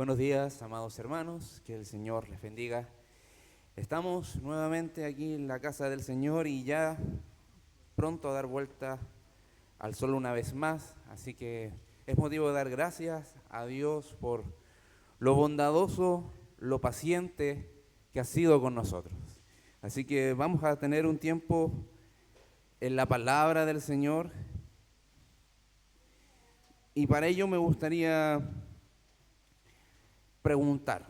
Buenos días, amados hermanos, que el Señor les bendiga. Estamos nuevamente aquí en la casa del Señor y ya pronto a dar vuelta al sol una vez más, así que es motivo de dar gracias a Dios por lo bondadoso, lo paciente que ha sido con nosotros. Así que vamos a tener un tiempo en la palabra del Señor y para ello me gustaría preguntar.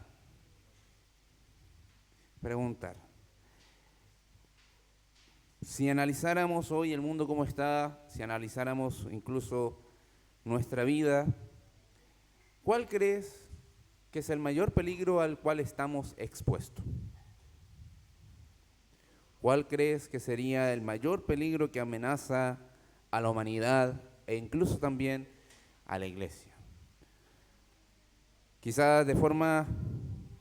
Si analizáramos hoy el mundo como está, si analizáramos incluso nuestra vida, ¿cuál crees que es el mayor peligro al cual estamos expuestos? ¿Cuál crees que sería el mayor peligro que amenaza a la humanidad e incluso también a la iglesia? Quizás de forma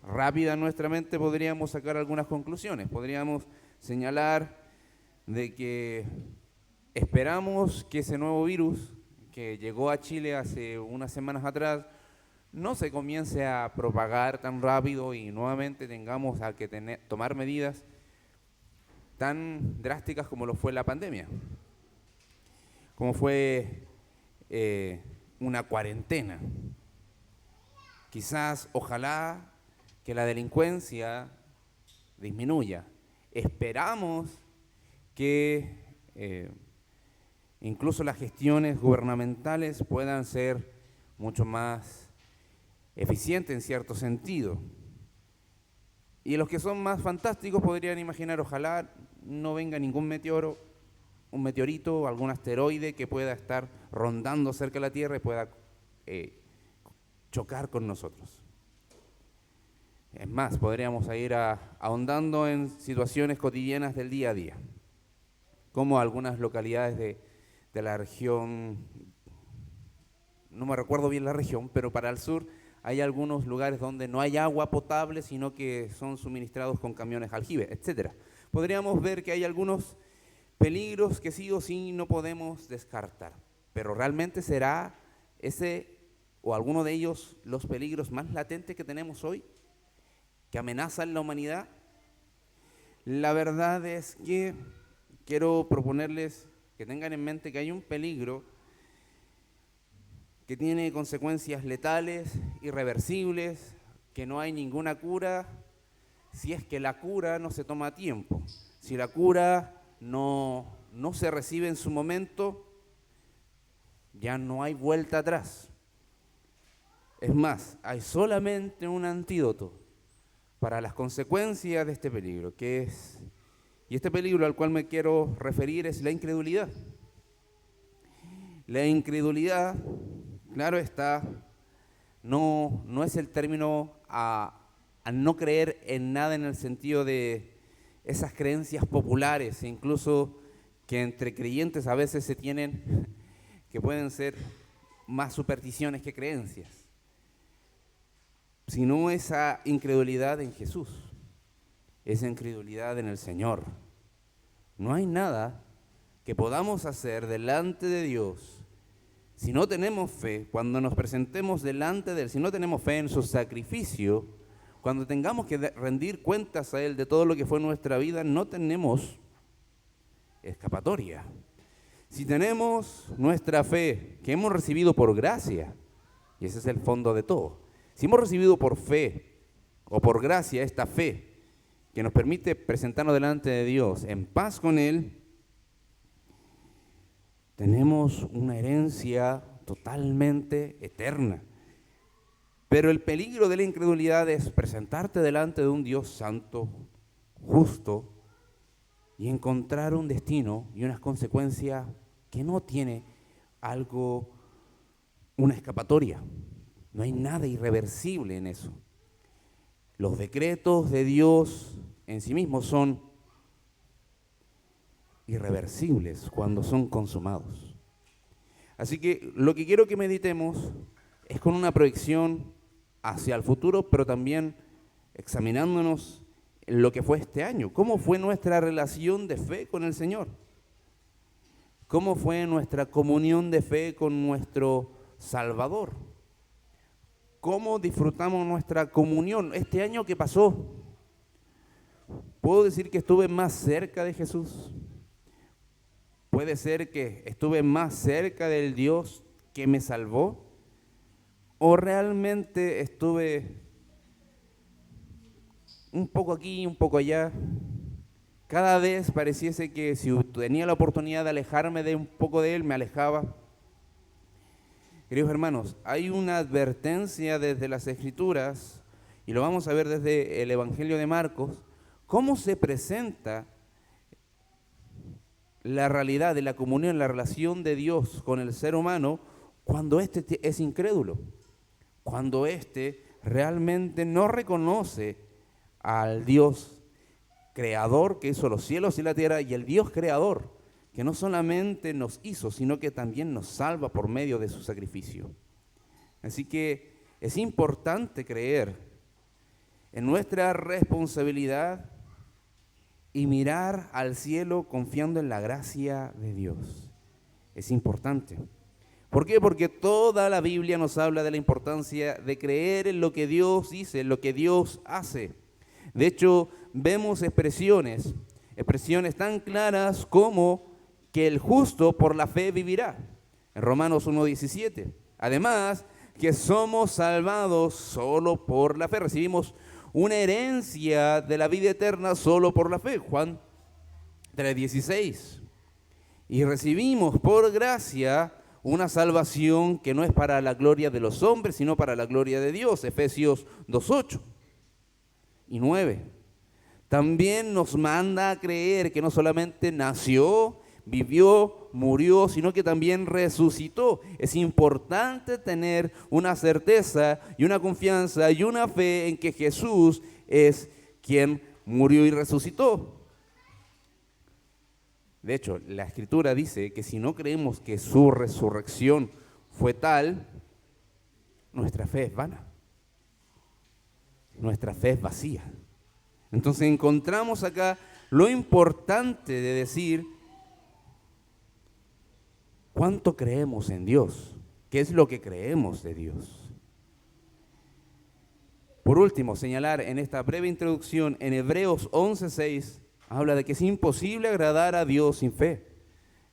rápida en nuestra mente podríamos sacar algunas conclusiones. Podríamos señalar de que esperamos que ese nuevo virus que llegó a Chile hace unas semanas atrás no se comience a propagar tan rápido y nuevamente tengamos a que tomar medidas tan drásticas como lo fue la pandemia, como fue una cuarentena. Quizás, ojalá que la delincuencia disminuya. Esperamos que incluso las gestiones gubernamentales puedan ser mucho más eficientes en cierto sentido. Y los que son más fantásticos podrían imaginar, ojalá no venga ningún meteoro, un meteorito, algún asteroide que pueda estar rondando cerca de la Tierra y pueda chocar con nosotros. Es más, podríamos ir ahondando en situaciones cotidianas del día a día, como algunas localidades de la región, no me recuerdo bien la región, pero para el sur hay algunos lugares donde no hay agua potable, sino que son suministrados con camiones aljibe, etc. Podríamos ver que hay algunos peligros que sí o sí no podemos descartar, pero ¿realmente será ese o alguno de ellos los peligros más latentes que tenemos hoy, que amenazan la humanidad? La verdad es que quiero proponerles que tengan en mente que hay un peligro que tiene consecuencias letales, irreversibles, que no hay ninguna cura si es que la cura no se toma a tiempo. Si la cura no se recibe en su momento, ya no hay vuelta atrás. Es más, hay solamente un antídoto para las consecuencias de este peligro, y este peligro al cual me quiero referir es la incredulidad. La incredulidad, claro está, no es el término a no creer en nada en el sentido de esas creencias populares, incluso que entre creyentes a veces se tienen, que pueden ser más supersticiones que creencias, sino esa incredulidad en Jesús, esa incredulidad en el Señor. No hay nada que podamos hacer delante de Dios si no tenemos fe, cuando nos presentemos delante de Él, si no tenemos fe en su sacrificio, cuando tengamos que rendir cuentas a Él de todo lo que fue nuestra vida, no tenemos escapatoria. Si tenemos nuestra fe que hemos recibido por gracia, y ese es el fondo de todo, si hemos recibido por fe o por gracia esta fe que nos permite presentarnos delante de Dios en paz con Él, tenemos una herencia totalmente eterna. Pero el peligro de la incredulidad es presentarte delante de un Dios santo, justo, y encontrar un destino y unas consecuencias que no tiene una escapatoria. No hay nada irreversible en eso. Los decretos de Dios en sí mismos son irreversibles cuando son consumados. Así que lo que quiero que meditemos es con una proyección hacia el futuro, pero también examinándonos en lo que fue este año. ¿Cómo fue nuestra relación de fe con el Señor? ¿Cómo fue nuestra comunión de fe con nuestro Salvador? cómo disfrutamos nuestra comunión. Este año que pasó, ¿puedo decir que estuve más cerca de Jesús? ¿Puede ser que estuve más cerca del Dios que me salvó? ¿O realmente estuve un poco aquí, un poco allá? Cada vez pareciese que si tenía la oportunidad de alejarme de un poco de Él, me alejaba. Queridos hermanos, hay una advertencia desde las Escrituras, y lo vamos a ver desde el Evangelio de Marcos, cómo se presenta la realidad de la comunión, la relación de Dios con el ser humano, cuando éste es incrédulo, cuando éste realmente no reconoce al Dios creador que hizo los cielos y la tierra, y el Dios creador que no solamente nos hizo, sino que también nos salva por medio de su sacrificio. Así que es importante creer en nuestra responsabilidad y mirar al cielo confiando en la gracia de Dios. Es importante. ¿Por qué? Porque toda la Biblia nos habla de la importancia de creer en lo que Dios dice, en lo que Dios hace. De hecho, vemos expresiones tan claras como que el justo por la fe vivirá, en Romanos 1:17. Además, que somos salvados solo por la fe, recibimos una herencia de la vida eterna solo por la fe, Juan 3:16. Y recibimos por gracia una salvación que no es para la gloria de los hombres, sino para la gloria de Dios, Efesios 2:8 y 9. También nos manda a creer que no solamente nació, vivió, murió, sino que también resucitó. Es importante tener una certeza y una confianza y una fe en que Jesús es quien murió y resucitó. De hecho, la Escritura dice que si no creemos que su resurrección fue tal, nuestra fe es vana. Nuestra fe es vacía. Entonces encontramos acá lo importante de decir cuánto creemos en Dios, qué es lo que creemos de Dios. Por último, señalar en esta breve introducción en Hebreos 11:6, habla de que es imposible agradar a Dios sin fe.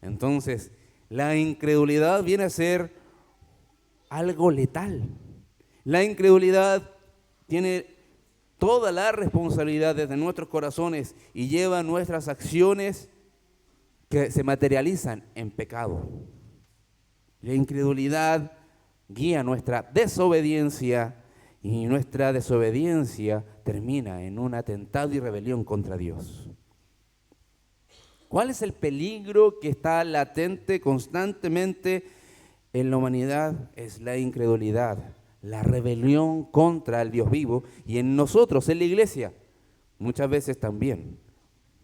Entonces, la incredulidad viene a ser algo letal. La incredulidad tiene toda la responsabilidad desde nuestros corazones y lleva nuestras acciones que se materializan en pecado. La incredulidad guía nuestra desobediencia y nuestra desobediencia termina en un atentado y rebelión contra Dios. ¿Cuál es el peligro que está latente constantemente en la humanidad? Es la incredulidad, la rebelión contra el Dios vivo, y en nosotros, en la iglesia, muchas veces también.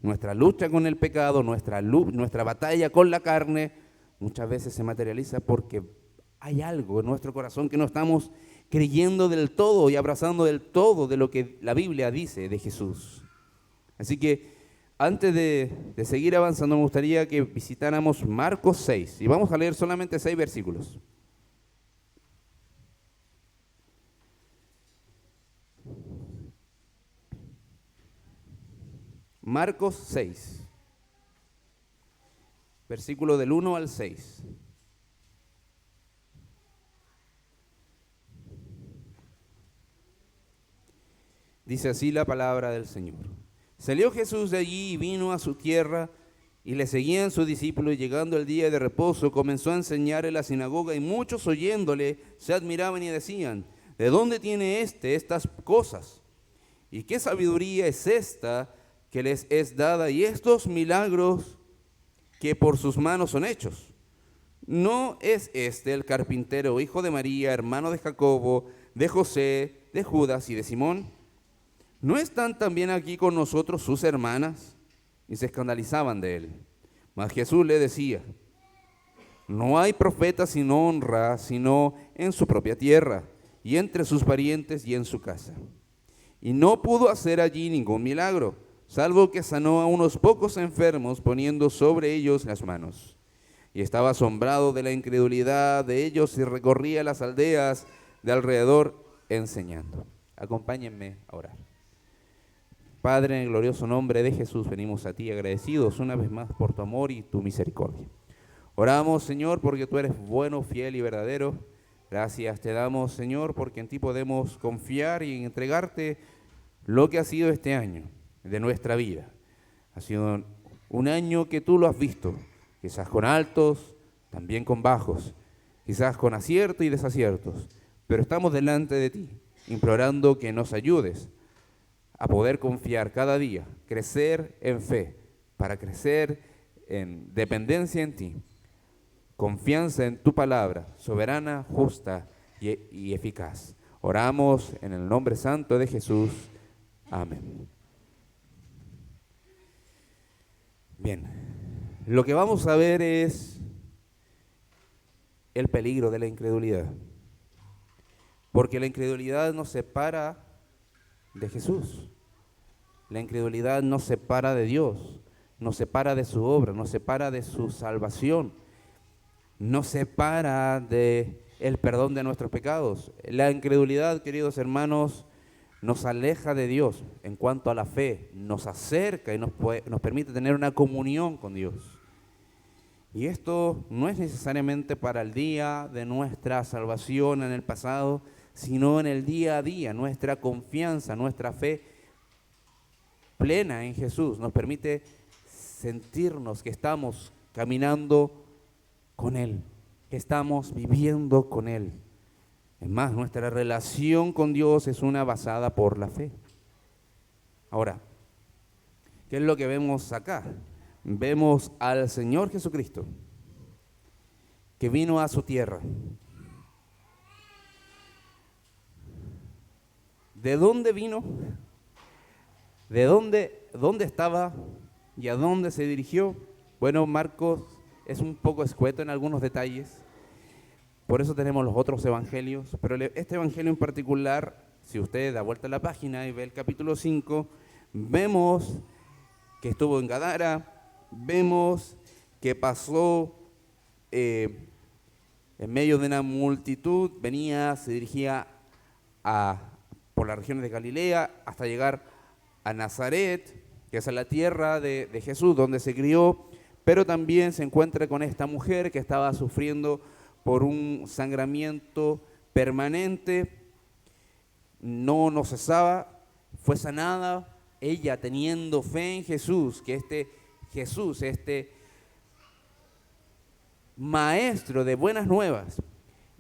Nuestra lucha con el pecado, nuestra batalla con la carne, muchas veces se materializa porque hay algo en nuestro corazón que no estamos creyendo del todo y abrazando del todo de lo que la Biblia dice de Jesús. Así que antes de seguir avanzando, me gustaría que visitáramos Marcos 6, y vamos a leer solamente 6 versículos. Marcos 6, versículo del 1 al 6. Dice así la palabra del Señor. Salió Jesús de allí y vino a su tierra, y le seguían sus discípulos, y llegando el día de reposo comenzó a enseñar en la sinagoga, y muchos oyéndole se admiraban y decían: ¿de dónde tiene estas cosas? ¿Y qué sabiduría es esta que les es dada, y estos milagros que por sus manos son hechos? ¿No es este el carpintero, hijo de María, hermano de Jacobo, de José, de Judas y de Simón? ¿No están también aquí con nosotros sus hermanas? Y se escandalizaban de él. Mas Jesús le decía: no hay profeta sin honra, sino en su propia tierra, y entre sus parientes y en su casa. Y no pudo hacer allí ningún milagro, salvo que sanó a unos pocos enfermos poniendo sobre ellos las manos. Y estaba asombrado de la incredulidad de ellos, y recorría las aldeas de alrededor enseñando. Acompáñenme a orar. Padre, en el glorioso nombre de Jesús, venimos a ti agradecidos una vez más por tu amor y tu misericordia. Oramos, Señor, porque tú eres bueno, fiel y verdadero. Gracias te damos, Señor, porque en ti podemos confiar y entregarte lo que ha sido este año de nuestra vida. Ha sido un año que tú lo has visto, quizás con altos, también con bajos, quizás con aciertos y desaciertos, pero estamos delante de ti, implorando que nos ayudes a poder confiar cada día, crecer en fe, para crecer en dependencia en ti, confianza en tu palabra, soberana, justa y eficaz. Oramos en el nombre santo de Jesús. Amén. Bien, lo que vamos a ver es el peligro de la incredulidad, porque la incredulidad nos separa de Jesús. La incredulidad nos separa de Dios, nos separa de su obra, nos separa de su salvación, nos separa de el perdón de nuestros pecados. La incredulidad, queridos hermanos, nos aleja de Dios en cuanto a la fe, nos acerca y nos permite tener una comunión con Dios. Y esto no es necesariamente para el día de nuestra salvación en el pasado, sino en el día a día. Nuestra confianza, nuestra fe plena en Jesús nos permite sentirnos que estamos caminando con Él, que estamos viviendo con Él. Es más, nuestra relación con Dios es una basada por la fe. Ahora, ¿qué es lo que vemos acá? Vemos al Señor Jesucristo, que vino a su tierra. ¿De dónde vino? ¿De dónde estaba? ¿Y a dónde se dirigió? Bueno, Marcos es un poco escueto en algunos detalles. Por eso tenemos los otros evangelios, pero este evangelio en particular, si usted da vuelta a la página y ve el capítulo 5, vemos que estuvo en Gadara, vemos que pasó en medio de una multitud, se dirigía por las regiones de Galilea hasta llegar a Nazaret, que es la tierra de Jesús, donde se crió, pero también se encuentra con esta mujer que estaba sufriendo por un sangramiento permanente, no cesaba, fue sanada, ella teniendo fe en Jesús, que este maestro de buenas nuevas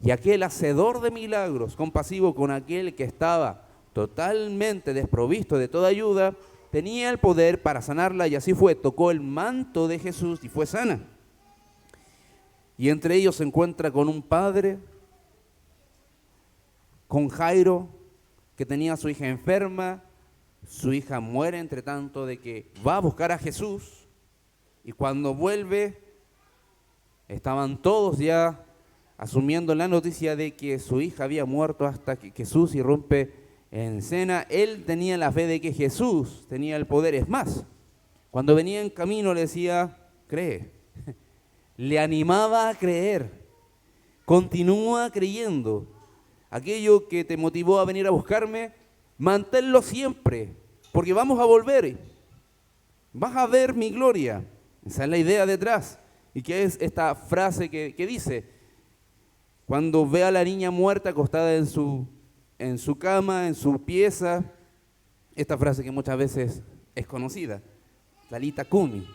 y aquel hacedor de milagros, compasivo con aquel que estaba totalmente desprovisto de toda ayuda, tenía el poder para sanarla, y así fue, tocó el manto de Jesús y fue sana. Y entre ellos se encuentra con un padre, con Jairo, que tenía a su hija enferma. Su hija muere entre tanto de que va a buscar a Jesús, y cuando vuelve estaban todos ya asumiendo la noticia de que su hija había muerto, hasta que Jesús irrumpe en escena. Él tenía la fe de que Jesús tenía el poder. Es más, cuando venía en camino le decía, cree. Le animaba a creer. Continúa creyendo. Aquello que te motivó a venir a buscarme, manténlo siempre, porque vamos a volver. Vas a ver mi gloria. Esa es la idea detrás. Y que es esta frase que dice, cuando ve a la niña muerta acostada en su cama, en su pieza, esta frase que muchas veces es conocida, Talita Kumi,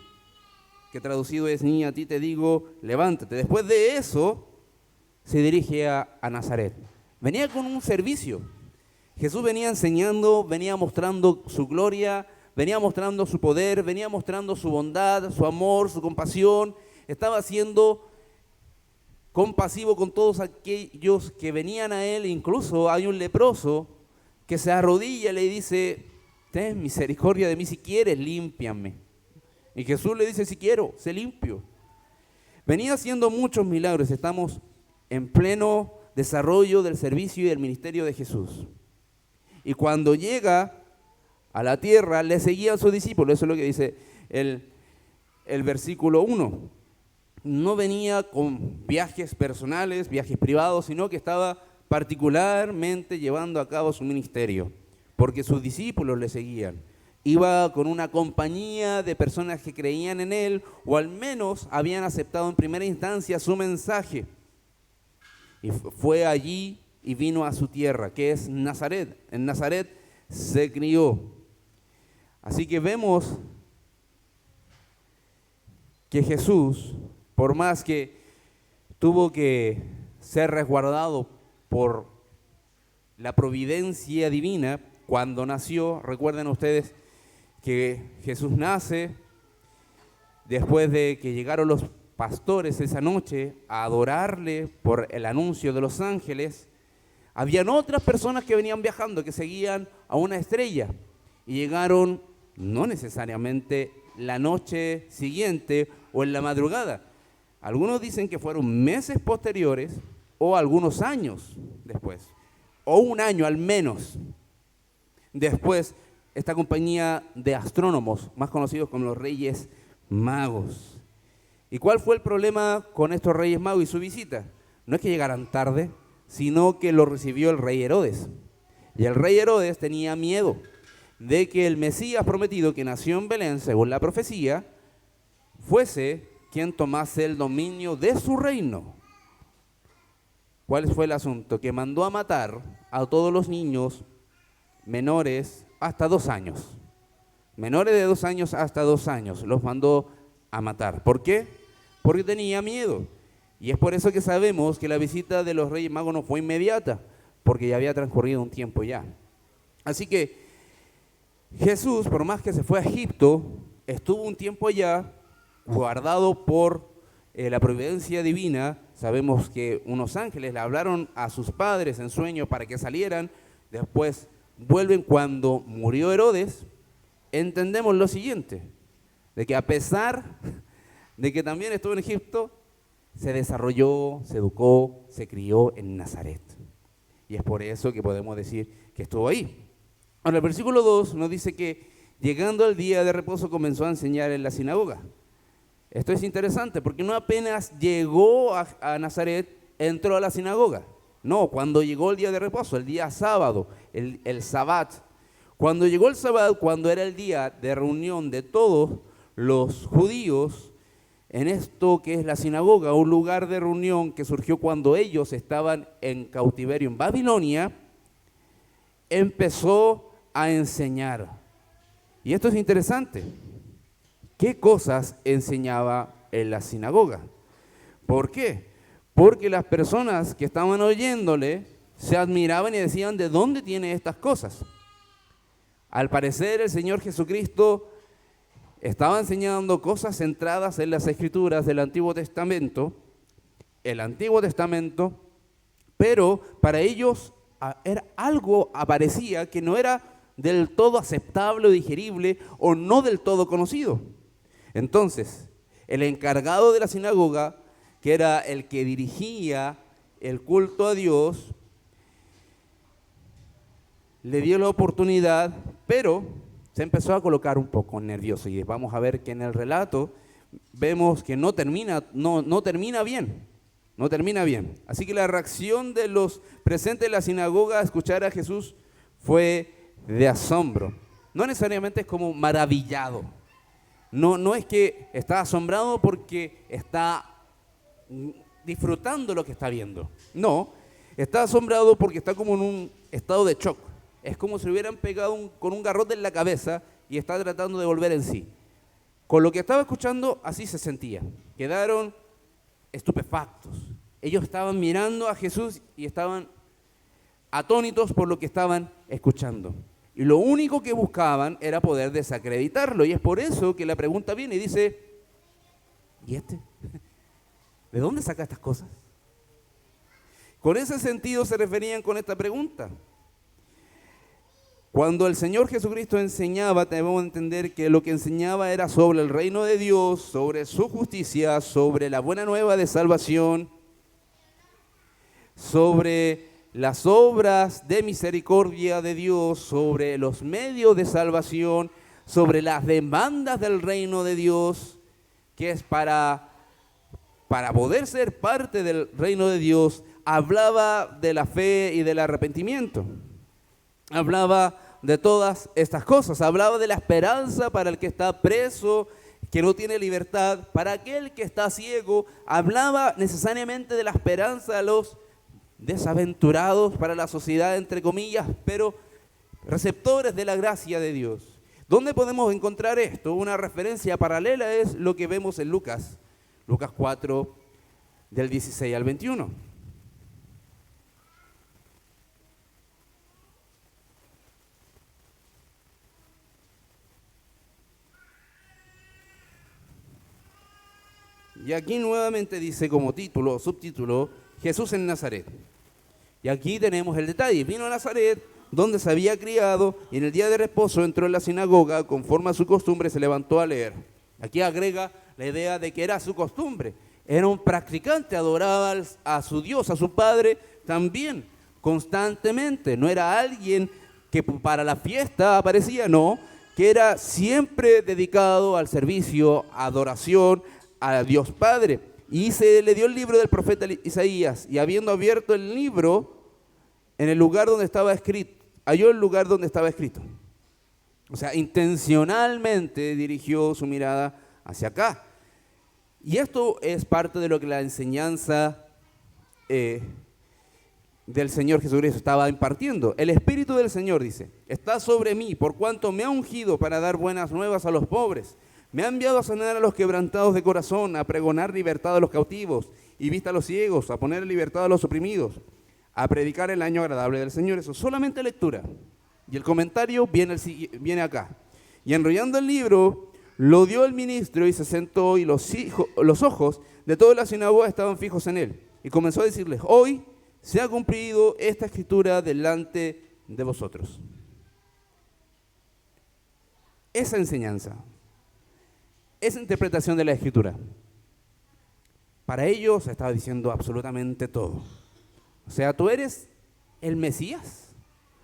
que traducido es, niña, a ti te digo, levántate. Después de eso, se dirige a Nazaret. Venía con un servicio. Jesús venía enseñando, venía mostrando su gloria, venía mostrando su poder, venía mostrando su bondad, su amor, su compasión. Estaba siendo compasivo con todos aquellos que venían a él. Incluso hay un leproso que se arrodilla y le dice, ten misericordia de mí, si quieres, límpiame. Y Jesús le dice, si quiero, sé limpio. Venía haciendo muchos milagros. Estamos en pleno desarrollo del servicio y del ministerio de Jesús. Y cuando llega a la tierra, le seguían sus discípulos. Eso es lo que dice el versículo 1. No venía con viajes personales, viajes privados, sino que estaba particularmente llevando a cabo su ministerio, porque sus discípulos le seguían. Iba con una compañía de personas que creían en él, o al menos habían aceptado en primera instancia su mensaje. Y fue allí y vino a su tierra, que es Nazaret. En Nazaret se crió. Así que vemos que Jesús, por más que tuvo que ser resguardado por la providencia divina, cuando nació, recuerden ustedes que Jesús nace después de que llegaron los pastores esa noche a adorarle por el anuncio de los ángeles. Habían otras personas que venían viajando, que seguían a una estrella y llegaron no necesariamente la noche siguiente o en la madrugada. Algunos dicen que fueron meses posteriores o algunos años después, o un año al menos después. Esta compañía de astrónomos, más conocidos como los Reyes Magos. ¿Y cuál fue el problema con estos Reyes Magos y su visita? No es que llegaran tarde, sino que lo recibió el rey Herodes. Y el rey Herodes tenía miedo de que el Mesías prometido, que nació en Belén, según la profecía, fuese quien tomase el dominio de su reino. ¿Cuál fue el asunto? Que mandó a matar a todos los niños menores hasta 2 años. Menores de 2 años hasta 2 años los mandó a matar. ¿Por qué? Porque tenía miedo. Y es por eso que sabemos que la visita de los Reyes Magos no fue inmediata, porque ya había transcurrido un tiempo ya. Así que Jesús, por más que se fue a Egipto, estuvo un tiempo allá, guardado por la providencia divina. Sabemos que unos ángeles le hablaron a sus padres en sueños para que salieran. Después vuelven cuando murió Herodes. Entendemos lo siguiente, de que a pesar de que también estuvo en Egipto, se desarrolló, se educó, se crió en Nazaret. Y es por eso que podemos decir que estuvo ahí. Ahora, el versículo 2 nos dice que llegando al día de reposo comenzó a enseñar en la sinagoga. Esto es interesante porque no apenas llegó a Nazaret, entró a la sinagoga. No, cuando llegó el día de reposo, el día sábado, el Sabbat. Cuando llegó el Sabbat, cuando era el día de reunión de todos los judíos, en esto que es la sinagoga, un lugar de reunión que surgió cuando ellos estaban en cautiverio en Babilonia, empezó a enseñar. Y esto es interesante. ¿Qué cosas enseñaba en la sinagoga? ¿Por qué? Porque las personas que estaban oyéndole se admiraban y decían, ¿de dónde tiene estas cosas? Al parecer el Señor Jesucristo estaba enseñando cosas centradas en las Escrituras del Antiguo Testamento, pero para ellos era algo, aparecía que no era del todo aceptable o digerible o no del todo conocido. Entonces, el encargado de la sinagoga, que era el que dirigía el culto a Dios, le dio la oportunidad, pero se empezó a colocar un poco nervioso. Y vamos a ver que en el relato vemos que no termina bien. No termina bien. Así que la reacción de los presentes en la sinagoga a escuchar a Jesús fue de asombro. No necesariamente es como maravillado. No es que está asombrado porque está disfrutando lo que está viendo. No, está asombrado porque está como en un estado de shock. Es como si le hubieran pegado con un garrote en la cabeza y está tratando de volver en sí. Con lo que estaba escuchando, así se sentía. Quedaron estupefactos. Ellos estaban mirando a Jesús y estaban atónitos por lo que estaban escuchando. Y lo único que buscaban era poder desacreditarlo. Y es por eso que la pregunta viene y dice, ¿y este? ¿De dónde saca estas cosas? Con ese sentido se referían con esta pregunta. Cuando el Señor Jesucristo enseñaba, debemos entender que lo que enseñaba era sobre el reino de Dios, sobre su justicia, sobre la buena nueva de salvación, sobre las obras de misericordia de Dios, sobre los medios de salvación, sobre las demandas del reino de Dios, que es para poder ser parte del reino de Dios, hablaba de la fe y del arrepentimiento. Hablaba de todas estas cosas. Hablaba de la esperanza para el que está preso, que no tiene libertad, para aquel que está ciego. Hablaba necesariamente de la esperanza de los desaventurados, para la sociedad, entre comillas, pero receptores de la gracia de Dios. ¿Dónde podemos encontrar esto? Una referencia paralela es lo que vemos en Lucas 4, del 16 al 21. Y aquí nuevamente dice como título o subtítulo, Jesús en Nazaret. Y aquí tenemos el detalle. Vino a Nazaret, donde se había criado, y en el día de reposo entró en la sinagoga, conforme a su costumbre se levantó a leer. Aquí agrega la idea de que era su costumbre. Era un practicante, adoraba a su Dios, a su Padre también, constantemente. No era alguien que para la fiesta aparecía, no, que era siempre dedicado al servicio, adoración a Dios Padre. Y se le dio el libro del profeta Isaías, y habiendo abierto el libro en el lugar donde estaba escrito, halló el lugar donde estaba escrito. O sea, intencionalmente dirigió su mirada hacia acá. Y esto es parte de lo que la enseñanza del Señor Jesucristo estaba impartiendo. El Espíritu del Señor, dice, está sobre mí, por cuanto me ha ungido para dar buenas nuevas a los pobres. Me ha enviado a sanar a los quebrantados de corazón, a pregonar libertad a los cautivos y vista a los ciegos, a poner en libertad a los oprimidos, a predicar el año agradable del Señor. Eso es solamente lectura. Y el comentario viene acá. Y enrollando el libro, lo dio el ministro y se sentó, y los ojos de toda la sinagoga estaban fijos en él. Y comenzó a decirles, hoy se ha cumplido esta escritura delante de vosotros. Esa enseñanza, esa interpretación de la escritura, para ellos estaba diciendo absolutamente todo. O sea, tú eres el Mesías.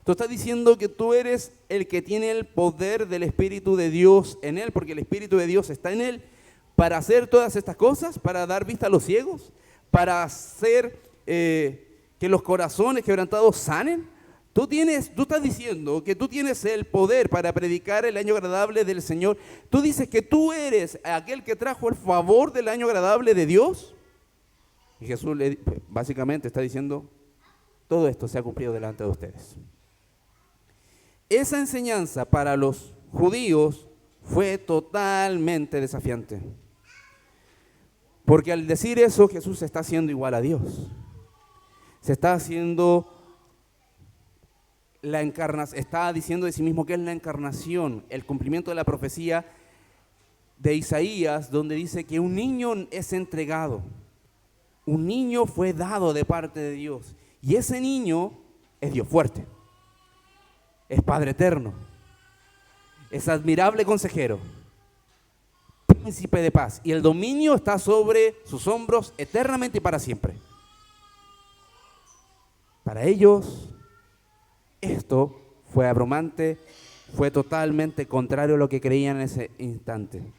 Tú estás diciendo que tú eres el que tiene el poder del Espíritu de Dios en él, porque el Espíritu de Dios está en él para hacer todas estas cosas, para dar vista a los ciegos, para hacer que los corazones quebrantados sanen. Tú estás diciendo que tú tienes el poder para predicar el año agradable del Señor. Tú dices que tú eres aquel que trajo el favor del año agradable de Dios. Y Jesús básicamente está diciendo, todo esto se ha cumplido delante de ustedes. Esa enseñanza para los judíos fue totalmente desafiante. Porque al decir eso, Jesús se está haciendo igual a Dios. Se está haciendo está diciendo de sí mismo que es la encarnación, el cumplimiento de la profecía de Isaías, donde dice que un niño es entregado. Un niño fue dado de parte de Dios. Y ese niño es Dios fuerte. Es Padre eterno. Es admirable consejero. Príncipe de paz. Y el dominio está sobre sus hombros eternamente y para siempre. Para ellos, esto fue abrumante, fue totalmente contrario a lo que creían en ese instante.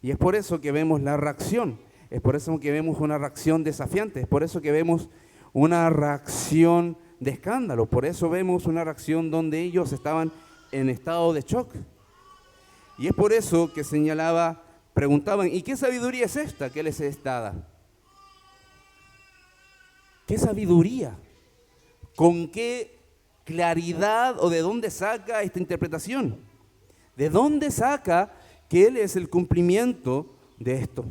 Y es por eso que vemos la reacción. Es por eso que vemos una reacción desafiante. Es por eso que vemos una reacción de escándalo. Por eso vemos una reacción donde ellos estaban en estado de shock. Y es por eso que preguntaban, ¿y qué sabiduría es esta que les es dada? ¿Qué sabiduría? ¿Con qué claridad o de dónde saca esta interpretación? ¿De dónde saca que Él es el cumplimiento de esto?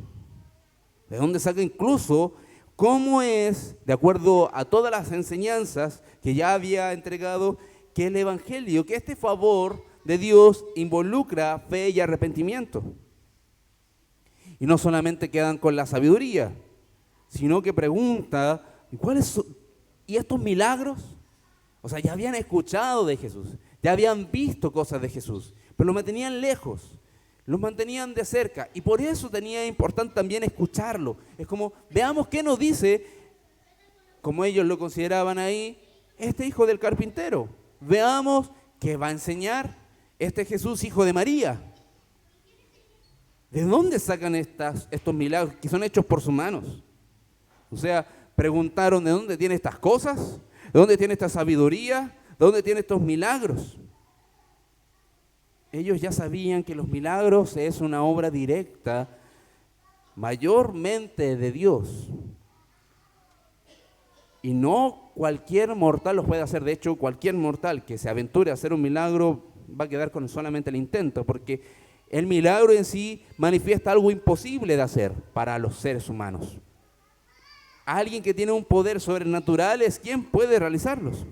¿De dónde saca incluso cómo es, de acuerdo a todas las enseñanzas que ya había entregado, que el Evangelio, que este favor de Dios involucra fe y arrepentimiento? Y no solamente quedan con la sabiduría, sino que pregunta, ¿y estos milagros? O sea, ya habían escuchado de Jesús, ya habían visto cosas de Jesús, pero lo mantenían lejos, los mantenían de cerca, y por eso tenía importante también escucharlo. Es como, veamos qué nos dice, como ellos lo consideraban ahí, este hijo del carpintero. Veamos qué va a enseñar este Jesús, hijo de María. ¿De dónde sacan estos milagros que son hechos por sus manos? O sea, preguntaron, ¿de dónde tiene estas cosas? ¿De dónde tiene esta sabiduría? ¿De dónde tiene estos milagros? Ellos ya sabían que los milagros es una obra directa, mayormente de Dios. Y no cualquier mortal los puede hacer. De hecho, cualquier mortal que se aventure a hacer un milagro va a quedar con solamente el intento, porque el milagro en sí manifiesta algo imposible de hacer para los seres humanos. Alguien que tiene un poder sobrenatural es quien puede realizarlos.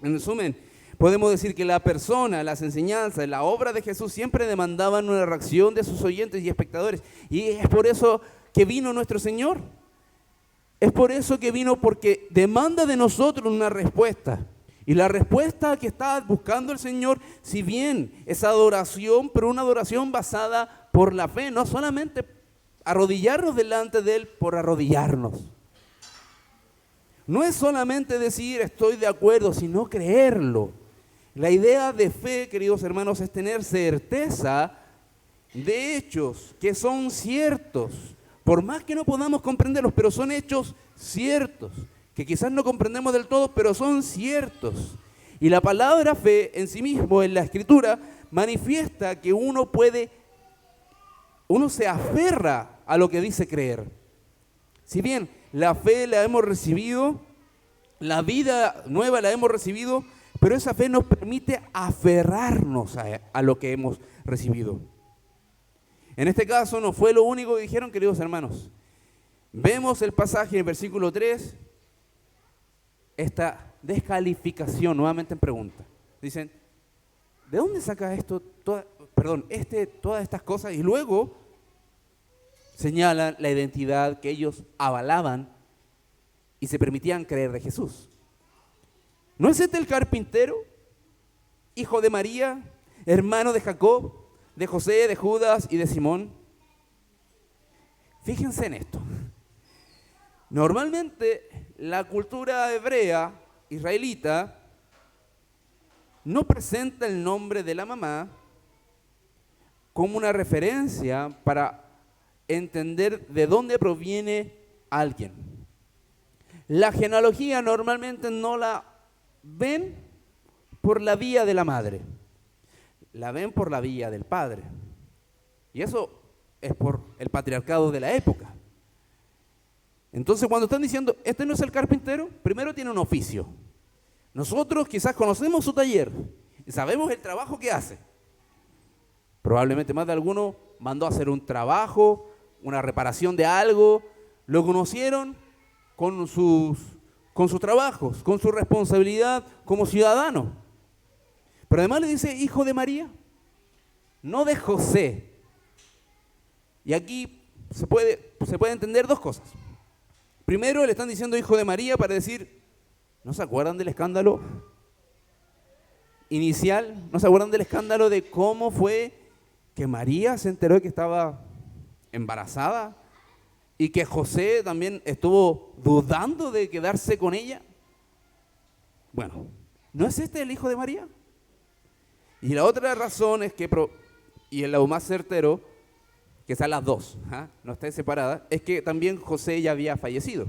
En resumen, podemos decir que la persona, las enseñanzas, la obra de Jesús siempre demandaban una reacción de sus oyentes y espectadores. Y es por eso que vino nuestro Señor. Es por eso que vino, porque demanda de nosotros una respuesta. Y la respuesta que está buscando el Señor, si bien es adoración, pero una adoración basada por la fe, no solamente arrodillarnos delante de Él por arrodillarnos. No es solamente decir estoy de acuerdo, sino creerlo. La idea de fe, queridos hermanos, es tener certeza de hechos que son ciertos. Por más que no podamos comprenderlos, pero son hechos ciertos, que quizás no comprendemos del todo, pero son ciertos. Y la palabra fe en sí mismo, en la Escritura, manifiesta que uno se aferra a lo que dice creer. Si bien la fe la hemos recibido, la vida nueva la hemos recibido, pero esa fe nos permite aferrarnos a lo que hemos recibido. En este caso no fue lo único que dijeron, queridos hermanos. Vemos el pasaje en el versículo 3, esta descalificación nuevamente en pregunta. Dicen, ¿de dónde saca esto, todas estas cosas? Y luego señalan la identidad que ellos avalaban y se permitían creer de Jesús. ¿No es este el carpintero, hijo de María, hermano de Jacob, de José, de Judas y de Simón? Fíjense en esto. Normalmente la cultura hebrea, israelita, no presenta el nombre de la mamá como una referencia para entender de dónde proviene alguien. La genealogía normalmente no la ven por la vía de la madre, la ven por la vía del padre. Y eso es por el patriarcado de la época. Entonces, cuando están diciendo, este no es el carpintero, primero tiene un oficio. Nosotros quizás conocemos su taller y sabemos el trabajo que hace. Probablemente más de alguno mandó a hacer un trabajo, una reparación de algo, lo conocieron con sus trabajos, con su responsabilidad como ciudadano. Pero además le dice hijo de María, no de José. Y aquí se puede entender dos cosas. Primero, le están diciendo hijo de María para decir, ¿no se acuerdan del escándalo inicial? ¿No se acuerdan del escándalo de cómo fue que María se enteró de que estaba embarazada y que José también estuvo dudando de quedarse con ella? Bueno, ¿no es este el hijo de María? Y la otra razón es que, y el lo más certero, que sean las dos, no estén separadas, es que también José ya había fallecido.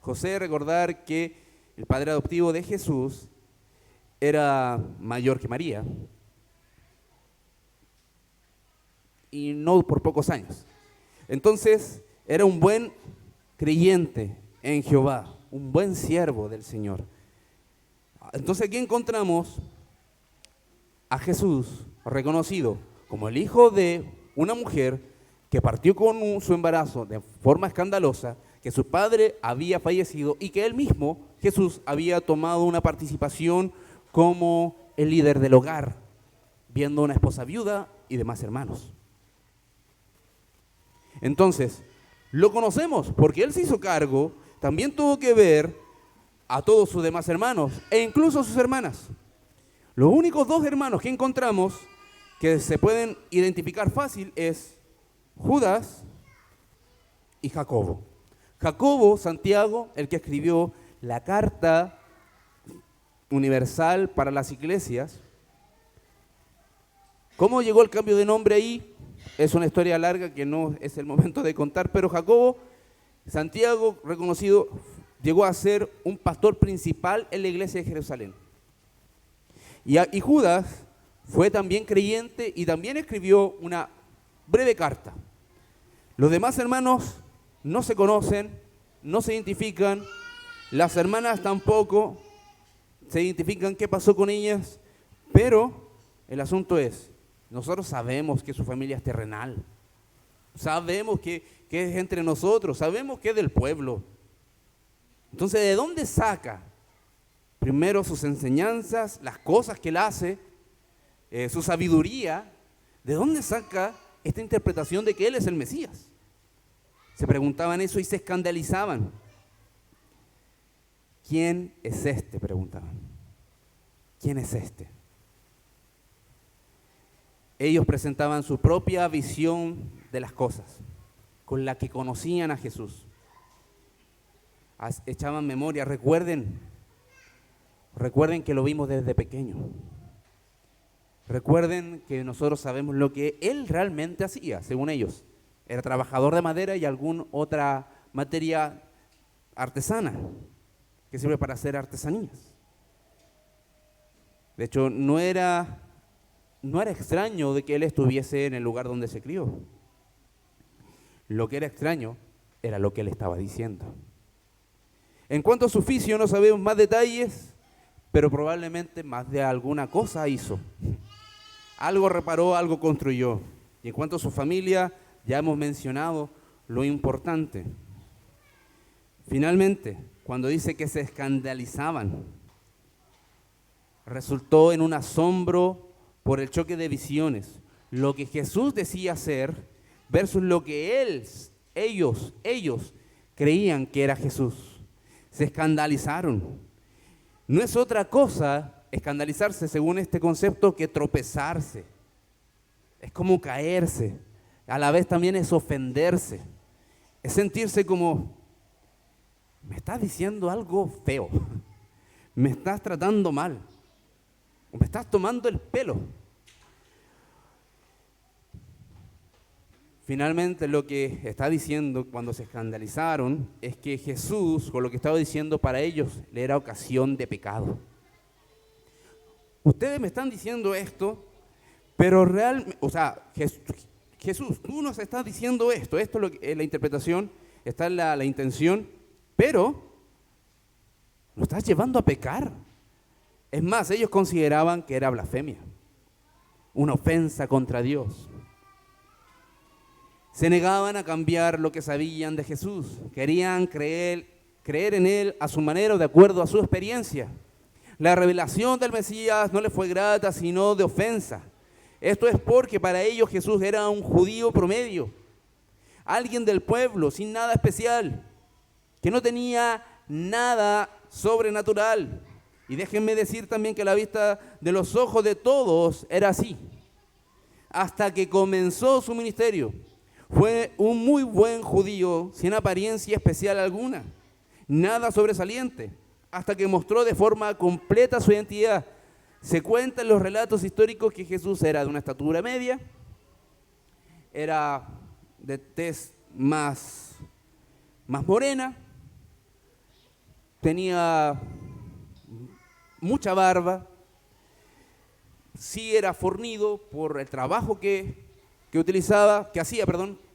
José, recordar que el padre adoptivo de Jesús era mayor que María, y no por pocos años. Entonces, era un buen creyente en Jehová, un buen siervo del Señor. Entonces aquí encontramos a Jesús reconocido como el hijo de una mujer que partió con su embarazo de forma escandalosa, que su padre había fallecido y que él mismo, Jesús, había tomado una participación como el líder del hogar, viendo una esposa viuda y demás hermanos. Entonces, lo conocemos porque él se hizo cargo, también tuvo que ver a todos sus demás hermanos e incluso a sus hermanas. Los únicos dos hermanos que encontramos que se pueden identificar fácil es Judas y Jacobo. Jacobo, Santiago, el que escribió la carta universal para las iglesias. ¿Cómo llegó el cambio de nombre ahí? Es una historia larga que no es el momento de contar, pero Jacobo, Santiago, reconocido, llegó a ser un pastor principal en la iglesia de Jerusalén. Y Judas fue también creyente y también escribió una breve carta. Los demás hermanos no se conocen, no se identifican, las hermanas tampoco se identifican qué pasó con ellas, pero el asunto es, nosotros sabemos que su familia es terrenal, sabemos que es entre nosotros, sabemos que es del pueblo. Entonces, ¿de dónde saca? Primero sus enseñanzas, las cosas que él hace, su sabiduría. ¿De dónde saca esta interpretación de que él es el Mesías? Se preguntaban eso y se escandalizaban. ¿Quién es este?, preguntaban. ¿Quién es este? Ellos presentaban su propia visión de las cosas, con la que conocían a Jesús. Echaban memoria, recuerden que lo vimos desde pequeño. Recuerden que nosotros sabemos lo que él realmente hacía, según ellos. Era trabajador de madera y alguna otra materia artesana que sirve para hacer artesanías. De hecho, no era extraño de que él estuviese en el lugar donde se crió. Lo que era extraño era lo que él estaba diciendo. En cuanto a su oficio, no sabemos más detalles, pero probablemente más de alguna cosa hizo. Algo reparó, algo construyó. Y en cuanto a su familia, ya hemos mencionado lo importante. Finalmente, cuando dice que se escandalizaban, resultó en un asombro por el choque de visiones. Lo que Jesús decía hacer versus lo que ellos creían que era Jesús. Se escandalizaron. No es otra cosa escandalizarse según este concepto que tropezarse. Es como caerse. A la vez también es ofenderse. Es sentirse como, me estás diciendo algo feo. Me estás tratando mal. O me estás tomando el pelo. Finalmente lo que está diciendo cuando se escandalizaron es que Jesús, con lo que estaba diciendo para ellos, le era ocasión de pecado. Ustedes me están diciendo esto, pero realmente, Jesús, tú nos estás diciendo esto es lo que, la interpretación, está en la intención, pero nos estás llevando a pecar. Es más, ellos consideraban que era blasfemia, una ofensa contra Dios. Se negaban a cambiar lo que sabían de Jesús. Querían creer en Él a su manera, de acuerdo a su experiencia. La revelación del Mesías no les fue grata, sino de ofensa. Esto es porque para ellos Jesús era un judío promedio, alguien del pueblo, sin nada especial, que no tenía nada sobrenatural. Y déjenme decir también que la vista de los ojos de todos era así. Hasta que comenzó su ministerio. Fue un muy buen judío, sin apariencia especial alguna, nada sobresaliente, hasta que mostró de forma completa su identidad. Se cuenta en los relatos históricos que Jesús era de una estatura media, era de tez más morena, tenía mucha barba, sí era fornido por el trabajo que